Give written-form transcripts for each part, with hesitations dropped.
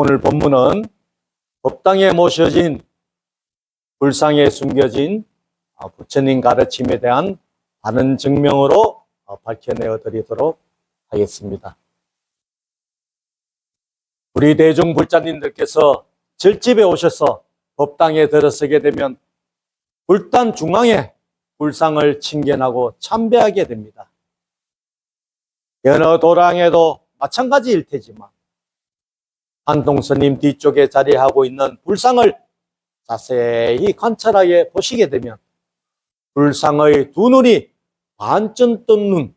오늘 본문은 법당에 모셔진 불상에 숨겨진 부처님 가르침에 대한 바른 증명으로 밝혀내어 드리도록 하겠습니다. 우리 대중 불자님들께서 절집에 오셔서 법당에 들어서게 되면 불단 중앙에 불상을 칭견하고 참배하게 됩니다. 여러 도량에도 마찬가지일 테지만 한통스님 뒤쪽에 자리하고 있는 불상을 자세히 관찰하게 보시게 되면 불상의 두 눈이 반쯤 뜬 눈,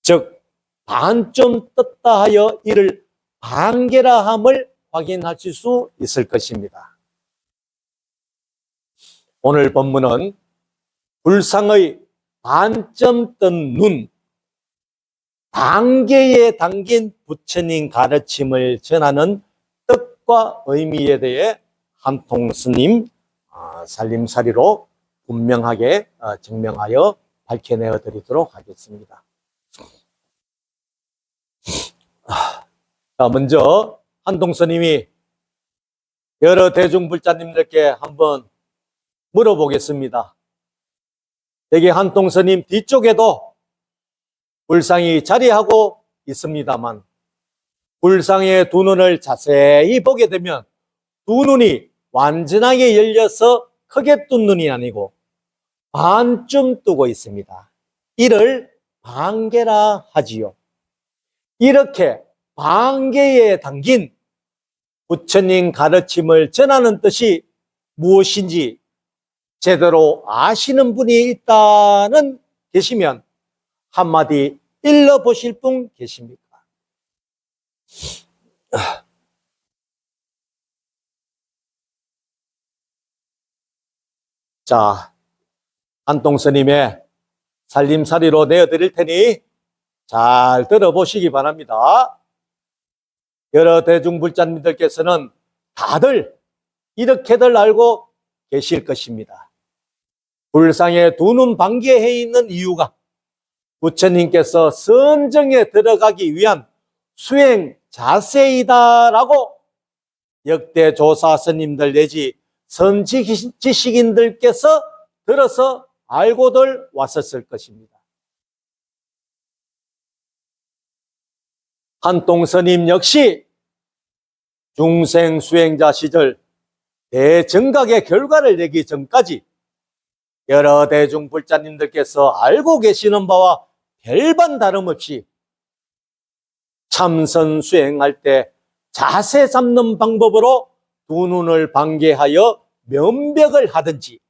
즉 반쯤 떴다 하여 이를 반개라함을 확인하실 수 있을 것입니다. 오늘 본문은 불상의 반쯤 뜬 눈, 단계에 담긴 부처님 가르침을 전하는 뜻과 의미에 대해 한통스님 살림살이로 분명하게 증명하여 밝혀내어 드리도록 하겠습니다. 먼저 한통스님이 여러 대중불자님들께 한번 물어보겠습니다. 여기 한통스님 뒤쪽에도 불상이 자리하고 있습니다만 불상의 두 눈을 자세히 보게 되면 두 눈이 완전하게 열려서 크게 뜬 눈이 아니고 반쯤 뜨고 있습니다. 이를 반개라 하지요. 이렇게 반개에 담긴 부처님 가르침을 전하는 뜻이 무엇인지 제대로 아시는 분이 있다는 계시면 한마디 일러보실 분 계십니까? 자, 한통스님의 살림살이로 내어드릴 테니 잘 들어보시기 바랍니다. 여러 대중불자님들께서는 다들 이렇게들 알고 계실 것입니다. 불상에 두 눈 반개해 있는 이유가 부처님께서 선정에 들어가기 위한 수행 자세이다라고 역대 조사 스님들 내지 선지식인들께서 들어서 알고들 왔었을 것입니다. 한통스님 역시 중생 수행자 시절 대정각의 결과를 내기 전까지 여러 대중불자님들께서 알고 계시는 바와 별반 다름없이 참선 수행할 때 자세 잡는 방법으로 두 눈을 반개하여 면벽을 하든지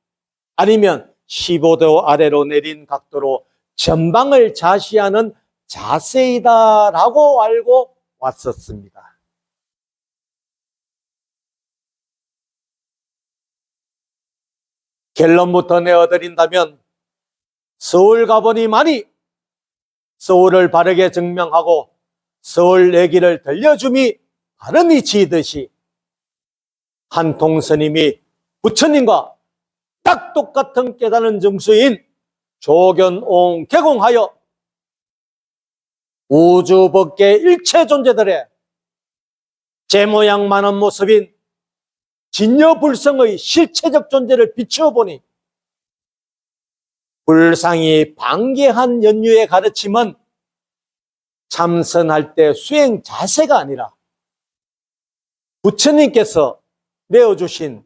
아니면 15도 아래로 내린 각도로 전방을 자시하는 자세이다라고 알고 왔었습니다. 결론부터 내어드린다면 서울 가보니만이 서울을 바르게 증명하고 서울 얘기를 들려줌이 바람이 지듯이 한통스님이 부처님과 딱 똑같은 깨달은 정수인 조견옹 개공하여 우주 밖의 일체 존재들의 제모양만한 모습인 진여불성의 실체적 존재를 비추어 보니 불상이 반개한 연유의 가르침은 참선할 때 수행 자세가 아니라 부처님께서 내어주신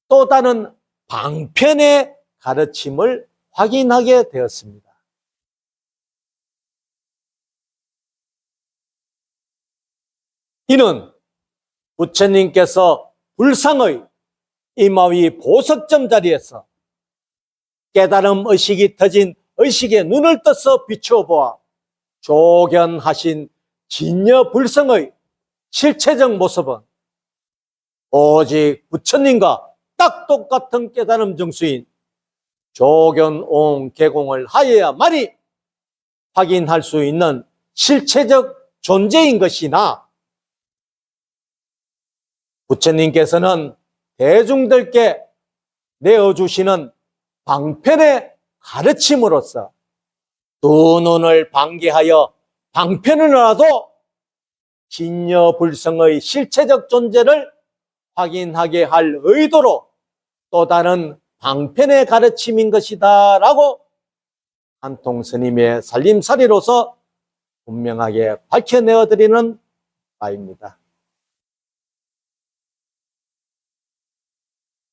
또 다른 방편의 가르침을 확인하게 되었습니다. 이는 부처님께서 불상의 이마위 보석점 자리에서 깨달음 의식이 터진 의식의 눈을 떠서 비추어 보아 조견하신 진여불성의 실체적 모습은 오직 부처님과 딱 똑같은 깨달음 정수인 조견옹 개공을 하여야만이 확인할 수 있는 실체적 존재인 것이나 부처님께서는 대중들께 내어주시는 방편의 가르침으로써 두 눈을 반개하여 방편을 알아도 진여불성의 실체적 존재를 확인하게 할 의도로 또 다른 방편의 가르침인 것이다 라고 한통 스님의 살림살이로서 분명하게 밝혀내어드리는 바입니다.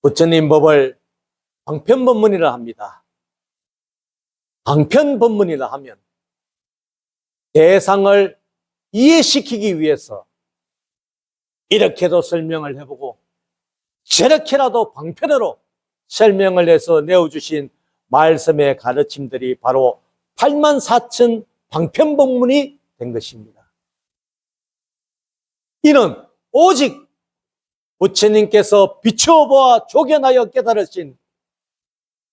부처님 법을 방편법문이라 합니다. 방편법문이라 하면 대상을 이해시키기 위해서 이렇게도 설명을 해보고 저렇게라도 방편으로 설명을 해서 내어주신 말씀의 가르침들이 바로 84,000 방편법문이 된 것입니다. 이는 오직 부처님께서 비추어 보아 조견하여 깨달으신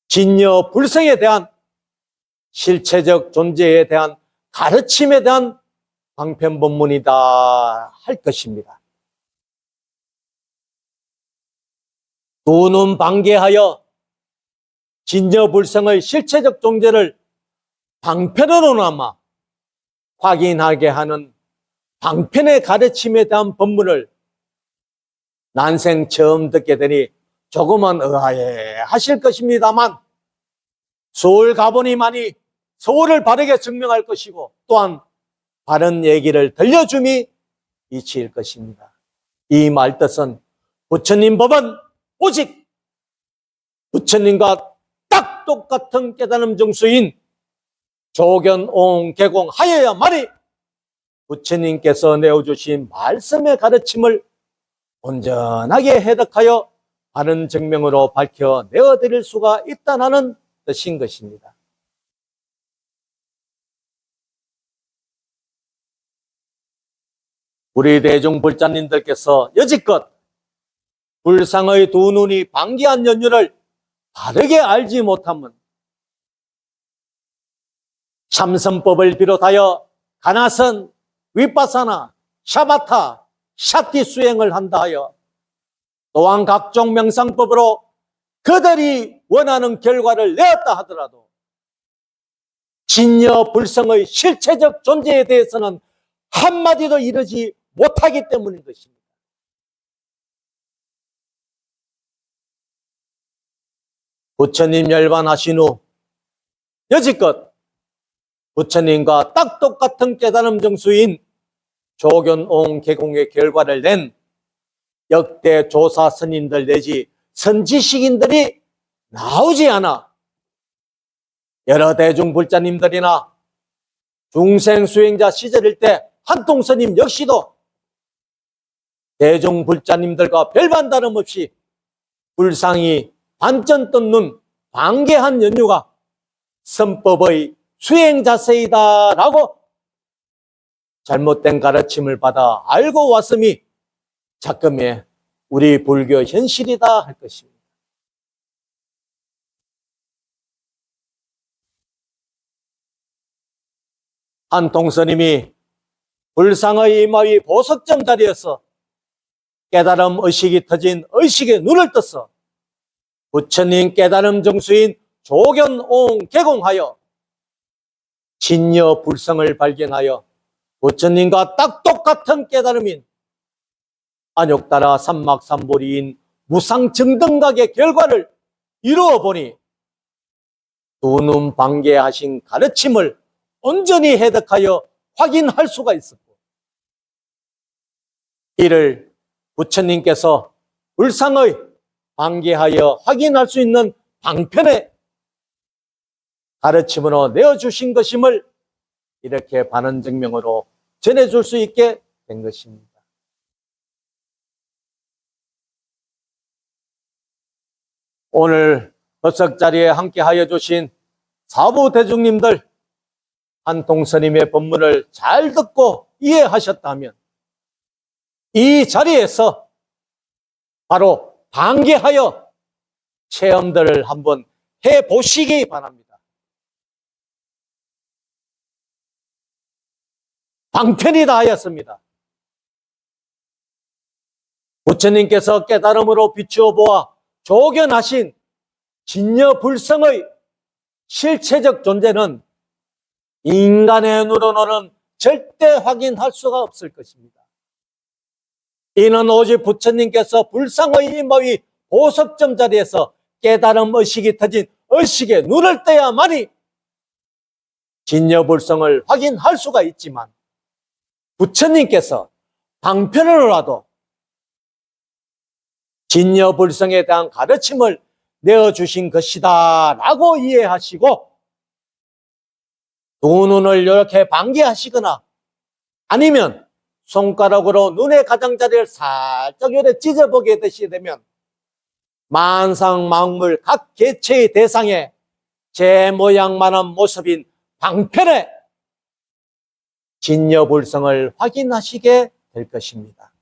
진여불성에 대한 실체적 존재에 대한 가르침에 대한 방편법문이다 할 것입니다. 두 눈 방개하여 진여불성의 실체적 존재를 방편으로나마 확인하게 하는 방편의 가르침에 대한 법문을 난생 처음 듣게 되니 조금은 의아해 하실 것입니다만 서울 가보니만이 서울을 바르게 증명할 것이고 또한 바른 얘기를 들려줌이 이치일 것입니다. 이 말뜻은 부처님 법은 오직 부처님과 딱 똑같은 깨달음 정수인 조견옹 개공하여야만이 부처님께서 내어주신 말씀의 가르침을 온전하게 해석하여 바른 증명으로 밝혀 내어드릴 수가 있다는 뜻인 것입니다. 우리 대중불자님들께서 여지껏 불상의 두 눈이 방기한 연유를 바르게 알지 못하면 참선법을 비롯하여 가나선, 윗바사나, 샤바타, 샤티 수행을 한다 하여 또한 각종 명상법으로 그들이 원하는 결과를 내었다 하더라도 진여불성의 실체적 존재에 대해서는 한마디도 이르지 못하기 때문인 것입니다. 부처님 열반하신 후 여지껏 부처님과 딱 똑같은 깨달음 정수인 조견옹 개공의 결과를 낸 역대 조사 스님들 내지 선지식인들이 나오지 않아 여러 대중불자님들이나 중생수행자 시절일 때 한통 스님 역시도 대중불자님들과 별반 다름없이 불상이 반전 떴는 방개한 연유가 선법의 수행 자세이다 라고 잘못된 가르침을 받아 알고 왔음이 작금의 우리 불교 현실이다 할 것입니다. 한통 스님이 불상의 이마위 보석점 자리에서 깨달음 의식이 터진 의식의 눈을 떠서 부처님 깨달음 정수인 조견옹 개공하여 진여불성을 발견하여 부처님과 딱 똑같은 깨달음인 안욕따라 삼막삼보리인 무상정등각의 결과를 이루어 보니 두 눈 방개하신 가르침을 온전히 해석하여 확인할 수가 있었고 이를 부처님께서 불상의 방개하여 확인할 수 있는 방편의 가르침으로 내어주신 것임을 이렇게 바른 증명으로 전해줄 수 있게 된 것입니다. 오늘 법석 자리에 함께 하여 주신 사부 대중님들 한통 스님의 법문을 잘 듣고 이해하셨다면 이 자리에서 바로 방개하여 체험들을 한번 해보시기 바랍니다. 방편이다 하였습니다. 부처님께서 깨달음으로 비추어 보아 조견하신 진여불성의 실체적 존재는 인간의 눈으로는 절대 확인할 수가 없을 것입니다. 이는 오직 부처님께서 불상의 임법이 보석점 자리에서 깨달음 의식이 터진 의식의 눈을 떼야만이 진여불성을 확인할 수가 있지만, 부처님께서 방편으로라도 진여불성에 대한 가르침을 내어주신 것이다 라고 이해하시고, 두 눈을 이렇게 방개하시거나 아니면 손가락으로 눈의 가장자리를 살짝 이렇게 찢어보게 되시게 되면 만상만물 각 개체의 대상에 제 모양만한 모습인 방편의 진여불성을 확인하시게 될 것입니다.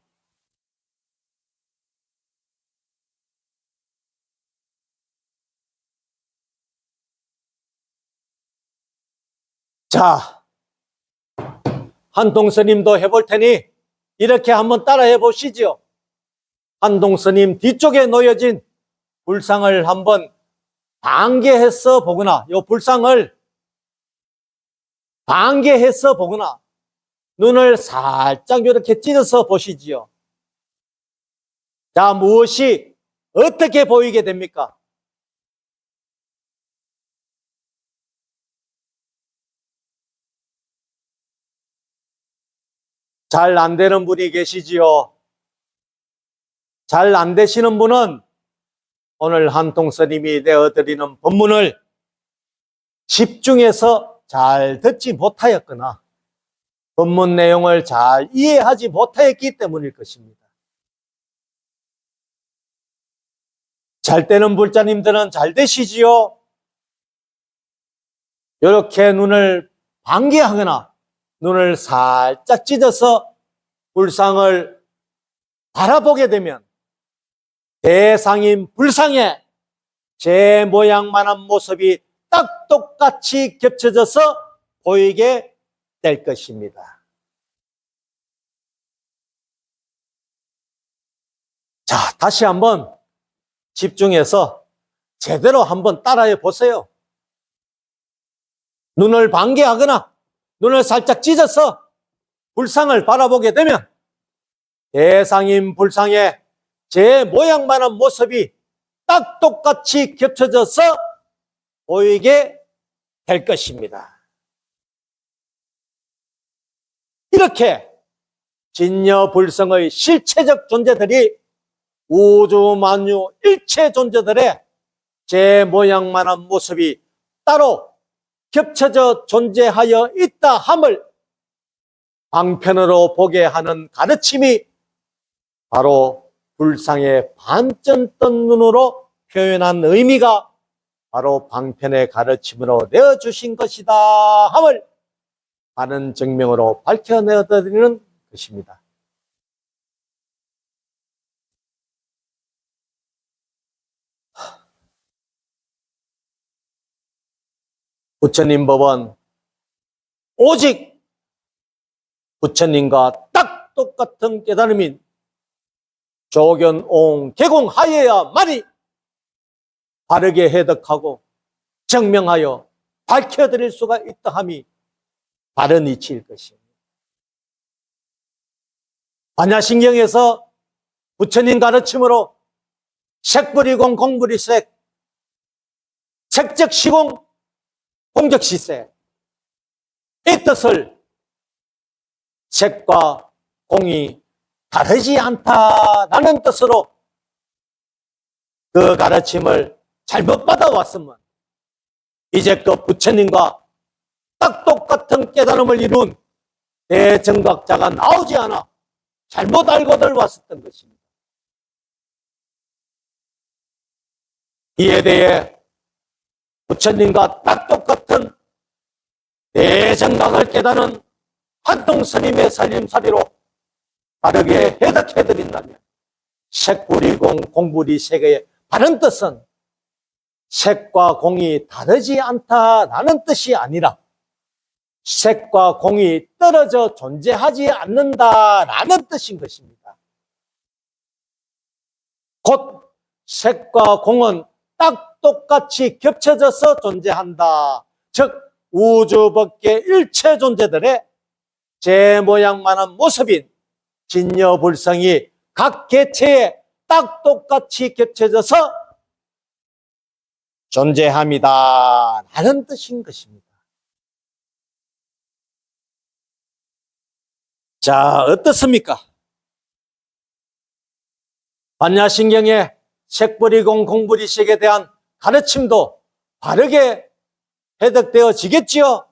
자, 한동스님도 해볼 테니 이렇게 한번 따라해 보시죠. 한동스님 뒤쪽에 놓여진 불상을 한번 방개해서 보거나, 이 불상을 방개해서 보거나, 눈을 살짝 이렇게 찢어서 보시지요. 자, 무엇이 어떻게 보이게 됩니까? 잘 안 되는 분이 계시지요. 잘 안 되시는 분은 오늘 한통스님이 내어드리는 법문을 집중해서 잘 듣지 못하였거나 법문 내용을 잘 이해하지 못하였기 때문일 것입니다. 잘 되는 불자님들은 잘 되시지요. 이렇게 눈을 방개하거나 눈을 살짝 찢어서 불상을 바라보게 되면 대상인 불상에 제 모양만한 모습이 딱 똑같이 겹쳐져서 보이게 될 것입니다. 자, 다시 한번 집중해서 제대로 한번 따라해 보세요. 눈을 방개하거나 눈을 살짝 찢어서 불상을 바라보게 되면 대상인 불상에 제 모양만한 모습이 딱 똑같이 겹쳐져서 보이게 될 것입니다. 이렇게 진여불성의 실체적 존재들이 우주 만유 일체 존재들의 제 모양만한 모습이 따로 겹쳐져 존재하여 있다 함을 방편으로 보게 하는 가르침이 바로 불상의 반전 뜬 눈으로 표현한 의미가 바로 방편의 가르침으로 내어주신 것이다 함을 많은 증명으로 밝혀내어드리는 것입니다. 부처님 법은 오직 부처님과 딱 똑같은 깨달음인 조견옹 개공하여야만이 바르게 해석하고 증명하여 밝혀드릴 수가 있다 함이 바른 이치일 것입니다. 반야신경에서 부처님 가르침으로 색불이공 공불이색, 색적시공 공적시세, 이 뜻을 색과 공이 다르지 않다라는 뜻으로 그 가르침을 잘못 받아왔으면 이제껏 부처님과 딱 똑같은 깨달음을 이룬 대정각자가 나오지 않아 잘못 알고들 왔었던 것입니다. 이에 대해 부처님과 딱 똑같은 대정각을 깨닫는 한통스님의 살림살이로 바르게 해석해드린다면 색불이공 공불이색의 바른 뜻은 색과 공이 다르지 않다라는 뜻이 아니라 색과 공이 떨어져 존재하지 않는다라는 뜻인 것입니다. 곧 색과 공은 딱 똑같이 겹쳐져서 존재한다. 즉 우주 밖의 일체 존재들의 제 모양만한 모습인 진여불성이 각 개체에 딱 똑같이 겹쳐져서 존재합니다 라는 뜻인 것입니다. 자, 어떻습니까? 반야신경의 색불이공 공불이식에 대한 가르침도 바르게 해석되어지겠지요?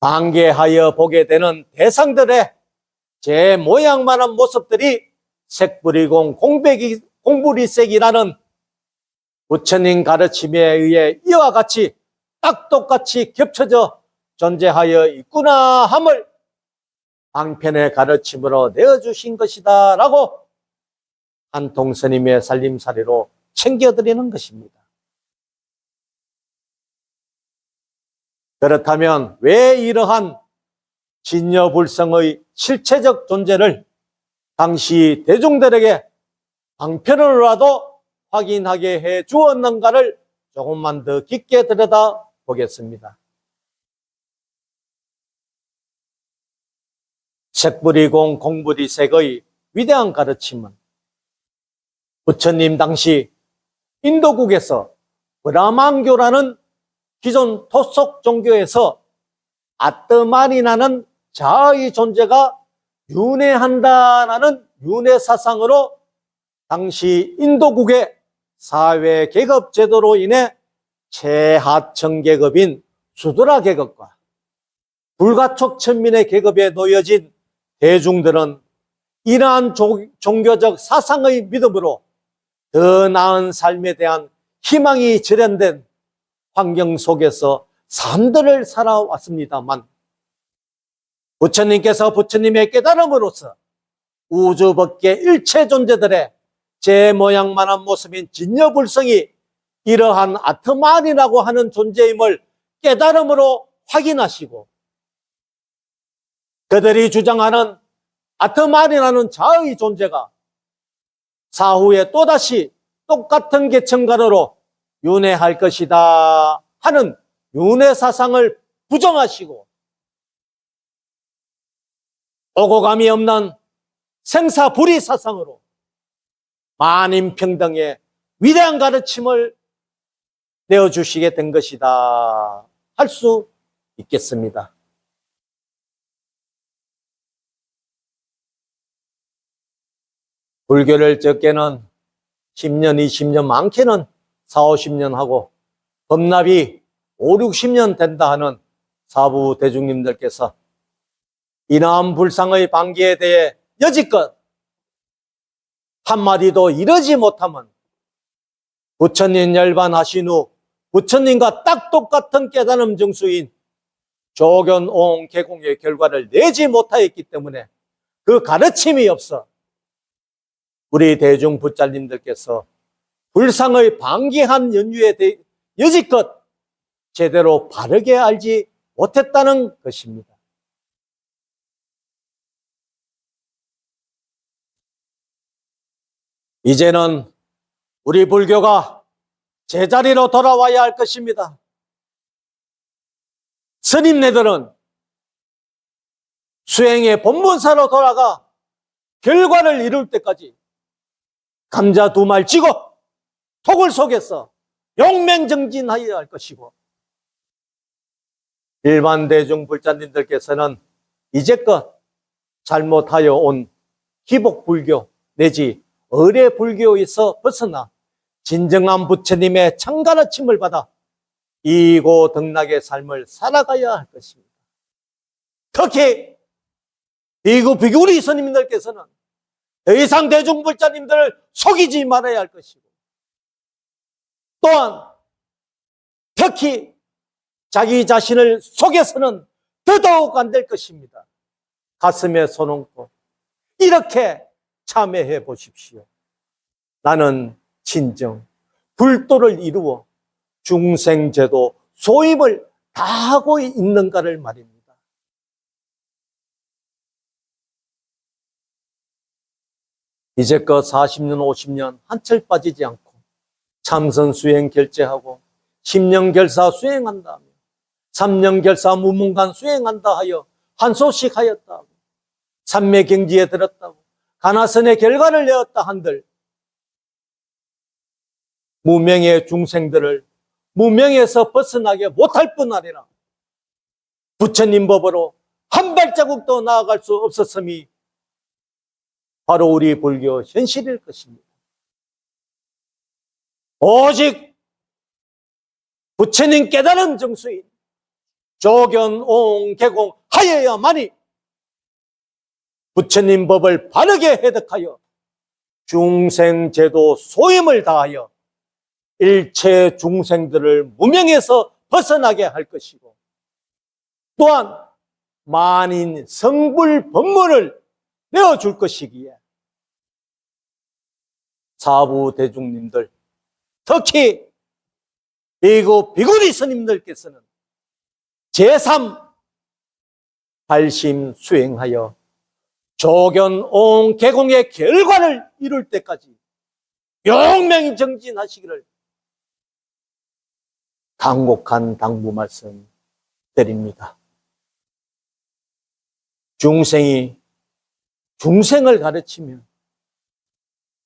방계하여 보게 되는 대상들의 제 모양만한 모습들이 색불이공 공불이색이라는 부처님 가르침에 의해 이와 같이 딱 똑같이 겹쳐져 존재하여 있구나 함을 방편의 가르침으로 내어주신 것이다 라고 한통스님의 살림살이로 챙겨드리는 것입니다. 그렇다면 왜 이러한 진여불성의 실체적 존재를 당시 대중들에게 방편으로라도 확인하게 해 주었는가를 조금만 더 깊게 들여다 보겠습니다. 색불이공 공불이색의 위대한 가르침은 부처님 당시 인도국에서 브라만교라는 기존 토속 종교에서 아트만이라는 자아의 존재가 윤회한다라는 윤회 사상으로 당시 인도국의 사회 계급 제도로 인해 최하층 계급인 수드라 계급과 불가촉 천민의 계급에 놓여진 대중들은 이러한 종교적 사상의 믿음으로 더 나은 삶에 대한 희망이 절연된 환경 속에서 삶들을 살아왔습니다만 부처님께서 부처님의 깨달음으로써 우주 밖의 일체 존재들의 제 모양만한 모습인 진여불성이 이러한 아트만이라고 하는 존재임을 깨달음으로 확인하시고 그들이 주장하는 아트만이라는 자의 존재가 사후에 또다시 똑같은 계층간으로 윤회할 것이다 하는 윤회 사상을 부정하시고 오고감이 없는 생사불이 사상으로 만인평등의 위대한 가르침을 내어주시게 된 것이다 할 수 있겠습니다. 불교를 적게는 10년, 20년, 많게는 4, 50년 하고 법납이 5, 60년 된다 하는 사부 대중님들께서 이러한 불상의 방기에 대해 여지껏 한마디도 이러지 못하면 부처님 열반하신 후 부처님과 딱 똑같은 깨달음 증수인 조견옹 개공의 결과를 내지 못하였기 때문에 그 가르침이 없어 우리 대중 부자님들께서 불상의 방기한 연유에 대해 여지껏 제대로 바르게 알지 못했다는 것입니다. 이제는 우리 불교가 제자리로 돌아와야 할 것입니다. 스님네들은 수행의 본문사로 돌아가 결과를 이룰 때까지 감자 2말 쥐고 토굴 속에서 용맹정진하여야 할 것이고 일반 대중 불자님들께서는 이제껏 잘못하여 온 기복불교 내지 의례불교에서 벗어나 진정한 부처님의 참가르침을 받아 이고덕락의 삶을 살아가야 할 것입니다. 특히 비구리 스님들께서는 더 이상 대중불자님들을 속이지 말아야 할 것이고 또한 특히 자기 자신을 속여서는 더더욱 안 될 것입니다. 가슴에 손 얹고 이렇게 참회해 보십시오. 나는 진정 불도를 이루어 중생제도 소임을 다하고 있는가를 말입니다. 이제껏 40년, 50년 한철 빠지지 않고 참선 수행 결제하고 10년 결사 수행한다 하며 3년 결사 무문관 수행한다 하여 한 소씩 하였다고, 삼매경지에 들었다고, 가나선의 결과를 내었다 한들 무명의 중생들을 무명에서 벗어나게 못할 뿐 아니라 부처님 법으로 한 발자국도 나아갈 수 없었음이 바로 우리 불교 현실일 것입니다. 오직 부처님 깨달은 정수인 조견옹 개공 하여야만이 부처님 법을 바르게 해득하여 중생제도 소임을 다하여 일체 중생들을 무명에서 벗어나게 할 것이고, 또한 만인 성불 법문을 내어줄 것이기에 사부 대중님들, 특히 비구 비구니 스님들께서는 제3 발심 수행하여 조견옹 개공의 결과를 이룰 때까지 명명히 정진하시기를 간곡한 당부 말씀 드립니다. 중생이 중생을 가르치면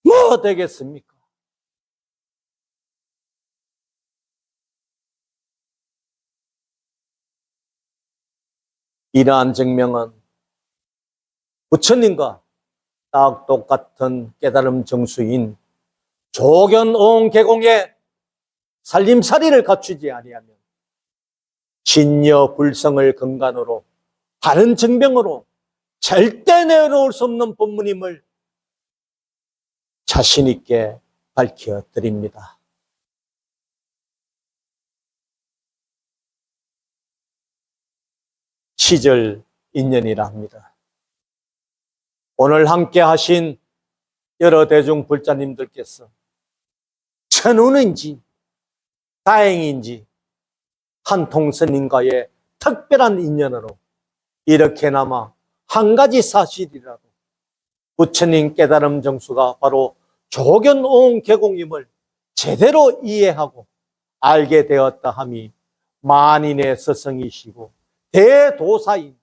뭐 되겠습니까? 이러한 증명은 부처님과 딱 똑같은 깨달음 정수인 조견옹 개공의 살림살이를 갖추지 아니하면 진여 불성을 근간으로 바른 증명으로 절대 내놓을 수 없는 법문임을 자신 있게 밝혀드립니다. 시절 인연이라 합니다. 오늘 함께 하신 여러 대중 불자님들께서 천운인지 다행인지 한통스님과의 특별한 인연으로 이렇게나마 한 가지 사실이라도 부처님 깨달음 정수가 바로 조견옹 개공임을 제대로 이해하고 알게 되었다 함이 만인의 스승이시고 대도사인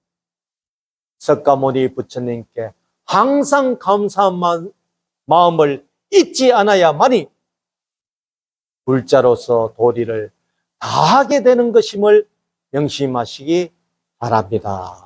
석가모니 부처님께 항상 감사한 마음을 잊지 않아야만이 불자로서 도리를 다하게 되는 것임을 명심하시기 바랍니다.